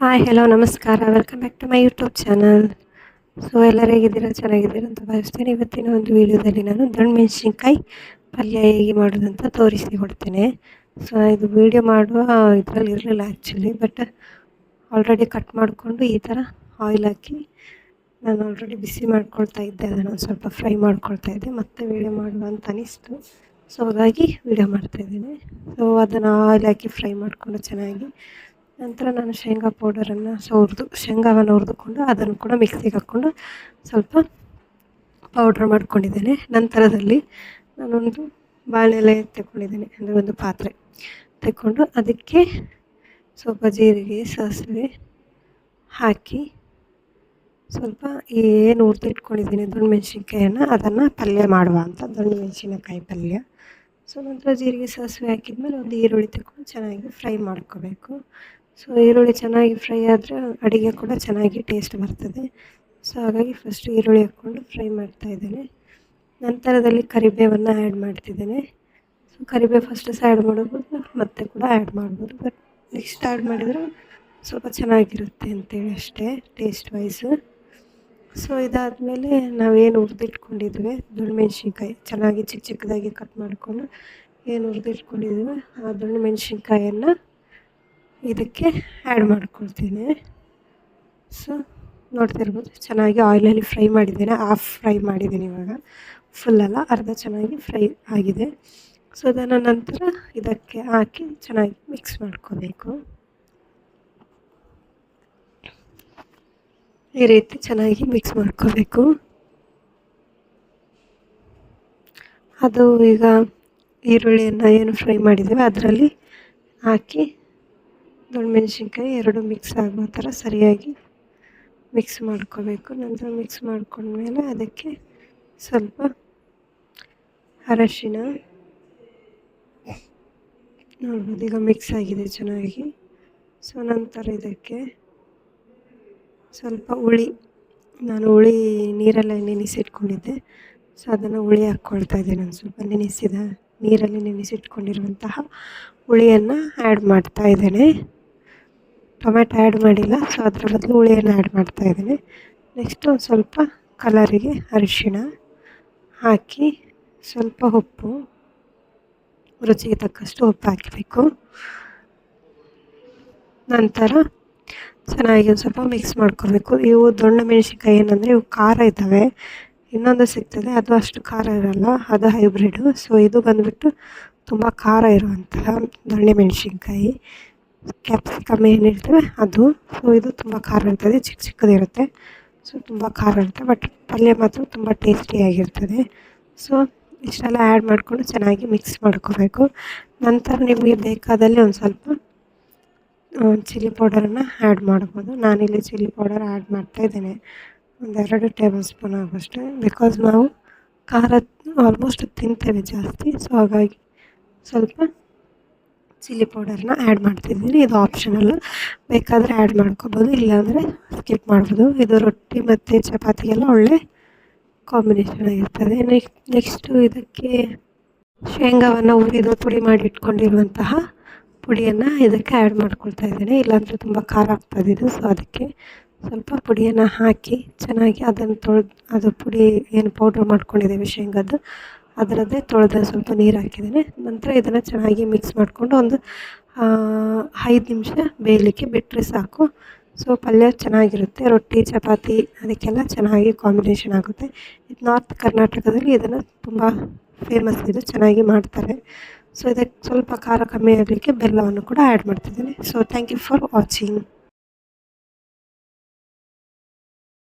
Hi hello ನಮಸ್ಕಾರ, welcome back to my YouTube channel. So ಎಲ್ಲರೂ ಹೇಗಿದ್ದೀರಾ, ಚೆನ್ನಾಗಿದ್ದೀರಾ ಅಂತ ಭಾವಿಸ್ತೇನೆ. ಇವತ್ತಿನ ಒಂದು ವೀಡಿಯೋದಲ್ಲಿ ನಾನು ದೊಣ್ಣಮೆಣಸಿನ್ಕಾಯಿ ಪಲ್ಯ ಹೇಗೆ ಮಾಡೋದಂತ ತೋರಿಸಿಕೊಡ್ತೇನೆ. ಸೊ ಇದು ವೀಡಿಯೋ ಮಾಡುವ ಇದರಲ್ಲಿ ಇರಲಿಲ್ಲ ಆ್ಯಕ್ಚುಲಿ, ಬಟ್ ಆಲ್ರೆಡಿ ಕಟ್ ಮಾಡಿಕೊಂಡು ಈ ಥರ ಆಯಿಲ್ ಹಾಕಿ ನಾನು ಆಲ್ರೆಡಿ ಬಿಸಿ ಮಾಡ್ಕೊಳ್ತಾ ಇದ್ದೆ. ಅದನ್ನು ಒಂದು ಸ್ವಲ್ಪ ಫ್ರೈ ಮಾಡ್ಕೊಳ್ತಾ ಇದ್ದೆ, ಮತ್ತೆ ವೀಡಿಯೋ ಮಾಡುವ ಅಂತ ಅನಿಸ್ತು. ಸೊ ಹಾಗಾಗಿ ವೀಡಿಯೋ ಮಾಡ್ತಾಯಿದ್ದೀನಿ. ಸೊ ಅದನ್ನು ಆಯಿಲ್ ಹಾಕಿ ಫ್ರೈ ಮಾಡಿಕೊಂಡು ಚೆನ್ನಾಗಿ ನಂತರ ನಾನು ಶೇಂಗಾ ಪೌಡರನ್ನು ಶೇಂಗಾವನ್ನು ಹುರಿದುಕೊಂಡು ಅದನ್ನು ಕೂಡ ಮಿಕ್ಸಿಗೆ ಹಾಕ್ಕೊಂಡು ಸ್ವಲ್ಪ ಪೌಡ್ರ್ ಮಾಡ್ಕೊಂಡಿದ್ದೇನೆ. ನಂತರದಲ್ಲಿ ನಾನೊಂದು ಬಾಣಲೆ ತಗೊಂಡಿದ್ದೇನೆ, ಅಂದರೆ ಒಂದು ಪಾತ್ರೆ ತಗೊಂಡು ಅದಕ್ಕೆ ಸ್ವಲ್ಪ ಜೀರಿಗೆ, ಸಾಸಿವೆ ಹಾಕಿ ಸ್ವಲ್ಪ ಏನು ಹುರಿದಿಟ್ಕೊಂಡಿದ್ದೀನಿ ದೊಣ್ಣಮೆಣಸಿನ್ಕಾಯನ್ನು ಅದನ್ನು ಪಲ್ಯ ಮಾಡುವ ಅಂತ, ದೊಣ್ಣಮೆಣಸಿನಕಾಯಿ ಪಲ್ಯ. ಸೊ ನಂತರ ಜೀರಿಗೆ ಸಾಸಿವೆ ಹಾಕಿದ್ಮೇಲೆ ಒಂದು ಈರುಳ್ಳಿ ತಗೊಂಡು ಚೆನ್ನಾಗಿ ಫ್ರೈ ಮಾಡ್ಕೋಬೇಕು. ಸೊ ಈರುಳ್ಳಿ ಚೆನ್ನಾಗಿ ಫ್ರೈ ಆದರೆ ಅಡುಗೆ ಕೂಡ ಚೆನ್ನಾಗಿ ಟೇಸ್ಟ್ ಬರ್ತದೆ. ಸೊ ಹಾಗಾಗಿ ಫಸ್ಟ್ ಈರುಳ್ಳಿ ಹಾಕ್ಕೊಂಡು ಫ್ರೈ ಮಾಡ್ತಾಯಿದ್ದೇನೆ. ನಂತರದಲ್ಲಿ ಕರಿಬೇವನ್ನು ಆ್ಯಡ್ ಮಾಡ್ತಿದ್ದೇನೆ. ಸೊ ಕರಿಬೇವು ಫಸ್ಟ್ ಸಹ ಆ್ಯಡ್ ಮಾಡ್ಬೋದು, ಮತ್ತೆ ಕೂಡ ಆ್ಯಡ್ ಮಾಡ್ಬೋದು, ಬಟ್ ನೆಕ್ಸ್ಟ್ ಆ್ಯಡ್ ಮಾಡಿದರೆ ಸ್ವಲ್ಪ ಚೆನ್ನಾಗಿರುತ್ತೆ ಅಂತೇಳಿ ಅಷ್ಟೇ, ಟೇಸ್ಟ್ ವೈಸು. ಸೊ ಇದಾದಮೇಲೆ ನಾವೇನು ಹುರಿದಿಟ್ಕೊಂಡಿದ್ವಿ ದೊಣ್ಣಮೆಣಸಿನ್ಕಾಯಿ ಚೆನ್ನಾಗಿ ಚಿಕ್ಕ ಚಿಕ್ಕದಾಗಿ ಕಟ್ ಮಾಡಿಕೊಂಡು ಏನು ಹುರಿದಿಟ್ಕೊಂಡಿದ್ವಿ ಆ ದೊಣ್ಣಮೆಣಸಿನ್ಕಾಯನ್ನು ಇದಕ್ಕೆ ಆ್ಯಡ್ ಮಾಡ್ಕೊಳ್ತೀನಿ. ಸೊ ನೋಡ್ತಿರ್ಬೋದು ಚೆನ್ನಾಗಿ ಆಯಿಲಲ್ಲಿ ಫ್ರೈ ಮಾಡಿದ್ದೇನೆ, ಹಾಫ್ ಫ್ರೈ ಮಾಡಿದ್ದೀನಿ, ಇವಾಗ ಫುಲ್ಲಲ್ಲ, ಅರ್ಧ ಚೆನ್ನಾಗಿ ಫ್ರೈ ಆಗಿದೆ. ಸೊ ಅದನ್ನು ನಂತರ ಇದಕ್ಕೆ ಹಾಕಿ ಚೆನ್ನಾಗಿ ಮಿಕ್ಸ್ ಮಾಡ್ಕೋಬೇಕು. ಈ ರೀತಿ ಚೆನ್ನಾಗಿ ಮಿಕ್ಸ್ ಮಾಡ್ಕೋಬೇಕು. ಅದು ಈಗ ಈರುಳ್ಳಿಯನ್ನು ಏನು ಫ್ರೈ ಮಾಡಿದ್ದೇವೆ ಅದರಲ್ಲಿ ಹಾಕಿ ದೊಣ್ಣಮೆಣಸಿನ್ಕಾಯಿ ಎರಡು ಮಿಕ್ಸ್ ಆಗೋ ಥರ ಸರಿಯಾಗಿ ಮಿಕ್ಸ್ ಮಾಡ್ಕೋಬೇಕು. ನಂತರ ಮಿಕ್ಸ್ ಮಾಡ್ಕೊಂಡ್ಮೇಲೆ ಅದಕ್ಕೆ ಸ್ವಲ್ಪ ಅರಶಿನ, ನೋಡ್ಬೋದು ಈಗ ಮಿಕ್ಸ್ ಆಗಿದೆ ಚೆನ್ನಾಗಿ. ಸೊ ನಂತರ ಇದಕ್ಕೆ ಸ್ವಲ್ಪ ನಾನು ಹುಳಿ ನೀರಲ್ಲೇ ನೆನೆಸಿಟ್ಕೊಂಡಿದ್ದೆ. ಸೊ ಅದನ್ನು ಹುಳಿ ಹಾಕ್ಕೊಳ್ತಾ ಇದ್ದೆ. ನಾನು ಸ್ವಲ್ಪ ನೀರಲ್ಲಿ ನೆನೆಸಿಟ್ಕೊಂಡಿರುವಂತಹ ಹುಳಿಯನ್ನು ಆ್ಯಡ್ ಮಾಡ್ತಾ ಇದ್ದೇನೆ. ಟೊಮೆಟೊ ಆ್ಯಡ್ ಮಾಡಿಲ್ಲ, ಸೊ ಅದರ ಬದಲು ಹುಳಿಯನ್ನು ಆ್ಯಡ್ ಮಾಡ್ತಾ ಇದ್ದೇನೆ. ನೆಕ್ಸ್ಟು ಒಂದು ಸ್ವಲ್ಪ ಕಲರಿಗೆ ಅರಿಶಿಣ ಹಾಕಿ ಸ್ವಲ್ಪ ಉಪ್ಪು, ರುಚಿಗೆ ತಕ್ಕಷ್ಟು ಉಪ್ಪು ಹಾಕಬೇಕು. ನಂತರ ಚೆನ್ನಾಗಿ ಒಂದು ಸ್ವಲ್ಪ ಮಿಕ್ಸ್ ಮಾಡ್ಕೋಬೇಕು. ಇವು ದೊಣ್ಣಮೆಣಸಿನ್ಕಾಯಿ ಏನಂದರೆ ಇವು ಖಾರ ಇದ್ದಾವೆ, ಇನ್ನೊಂದು ಸಿಗ್ತದೆ ಅದು ಅಷ್ಟು ಖಾರ ಇರೋಲ್ಲ, ಅದು ಹೈಬ್ರಿಡು. ಸೊ ಇದು ಬಂದುಬಿಟ್ಟು ತುಂಬ ಖಾರ ಇರುವಂತಹ ದೊಣ್ಣಮೆಣಸಿನ್ಕಾಯಿ, ಕ್ಯಾಪ್ಸಿಕಮ್ ಏನಿರ್ತವೆ ಅದು. ಸೊ ಇದು ತುಂಬ ಖಾರ ಇರ್ತದೆ, ಚಿಕ್ಕ ಚಿಕ್ಕದಿರುತ್ತೆ. ಸೊ ತುಂಬ ಖಾರ ಇರುತ್ತೆ, ಬಟ್ ಪಲ್ಯ ಮಾತ್ರ ತುಂಬ ಟೇಸ್ಟಿಯಾಗಿರ್ತದೆ. ಸೊ ಇಷ್ಟೆಲ್ಲ ಆ್ಯಡ್ ಮಾಡಿಕೊಂಡು ಚೆನ್ನಾಗಿ ಮಿಕ್ಸ್ ಮಾಡ್ಕೋಬೇಕು. ನಂತರ ನಿಮಗೆ ಬೇಕಾದಲ್ಲಿ ಒಂದು ಸ್ವಲ್ಪ ಚಿಲ್ಲಿ ಪೌಡರನ್ನು ಆ್ಯಡ್ ಮಾಡ್ಬೋದು. ನಾನಿಲ್ಲಿ ಚಿಲ್ಲಿ ಪೌಡರ್ ಆ್ಯಡ್ ಮಾಡ್ತಾಯಿದ್ದೇನೆ, ಒಂದು 2 ಟೇಬಲ್ ಸ್ಪೂನ್ ಆಗೋಷ್ಟು, ಬಿಕಾಸ್ ನಾವು ಖಾರ ಆಲ್ಮೋಸ್ಟ್ ತಿಂತೇವೆ ಜಾಸ್ತಿ. ಸೊ ಹಾಗಾಗಿ ಸ್ವಲ್ಪ ಚಿಲ್ಲಿ ಪೌಡರ್ನ ಆ್ಯಡ್ ಮಾಡ್ತಿದ್ದೀನಿ. ಇದು ಆಪ್ಷನಲ್ಲು, ಬೇಕಾದರೆ ಆ್ಯಡ್ ಮಾಡ್ಕೊಬೋದು, ಇಲ್ಲಾಂದರೆ ಸ್ಕಿಪ್ ಮಾಡ್ಬೋದು. ಇದು ರೊಟ್ಟಿ ಮತ್ತು ಚಪಾತಿಗೆಲ್ಲ ಒಳ್ಳೆ ಕಾಂಬಿನೇಷನ್ ಆಗಿರ್ತದೆ. ನೆಕ್ಸ್ಟು ಇದಕ್ಕೆ ಶೇಂಗಾವನ್ನು ಹುರಿದು ಪುಡಿ ಮಾಡಿ ಇಟ್ಕೊಂಡಿರುವಂತಹ ಪುಡಿಯನ್ನು ಇದಕ್ಕೆ ಆ್ಯಡ್ ಮಾಡ್ಕೊಳ್ತಾ ಇದ್ದೇನೆ, ಇಲ್ಲಾಂದರೆ ತುಂಬ ಖಾರ ಆಗ್ತದೆ ಇದು. ಸೊ ಅದಕ್ಕೆ ಸ್ವಲ್ಪ ಪುಡಿಯನ್ನು ಹಾಕಿ ಚೆನ್ನಾಗಿ ಅದನ್ನು ಅದು ಪುಡಿ ಏನು ಪೌಡ್ರ್ ಮಾಡ್ಕೊಂಡಿದ್ದೇವೆ ಶೇಂಗಾದ್ದು ಅದರದ್ದೇ ತೊಳೆದ ಸ್ವಲ್ಪ ನೀರು ಹಾಕಿದ್ದೇನೆ. ನಂತರ ಇದನ್ನು ಚೆನ್ನಾಗಿ ಮಿಕ್ಸ್ ಮಾಡಿಕೊಂಡು ಒಂದು 5 ನಿಮಿಷ ಬೇಯಲಿಕ್ಕೆ ಬಿಟ್ಟರೆ ಸಾಕು. ಸೊ ಪಲ್ಯ ಚೆನ್ನಾಗಿರುತ್ತೆ, ರೊಟ್ಟಿ ಚಪಾತಿ ಅದಕ್ಕೆಲ್ಲ ಚೆನ್ನಾಗಿ ಕಾಂಬಿನೇಷನ್ ಆಗುತ್ತೆ. ಇದು ನಾರ್ತ್ ಕರ್ನಾಟಕದಲ್ಲಿ ಇದನ್ನು ತುಂಬ ಫೇಮಸ್, ಇದು ಚೆನ್ನಾಗಿ ಮಾಡ್ತಾರೆ. ಸೊ ಇದಕ್ಕೆ ಸ್ವಲ್ಪ ಖಾರ ಕಮ್ಮಿ ಆಗಲಿಕ್ಕೆ ಬೆಲ್ಲವನ್ನು ಕೂಡ ಆ್ಯಡ್ ಮಾಡ್ತಿದ್ದೇನೆ. So thank you for watching.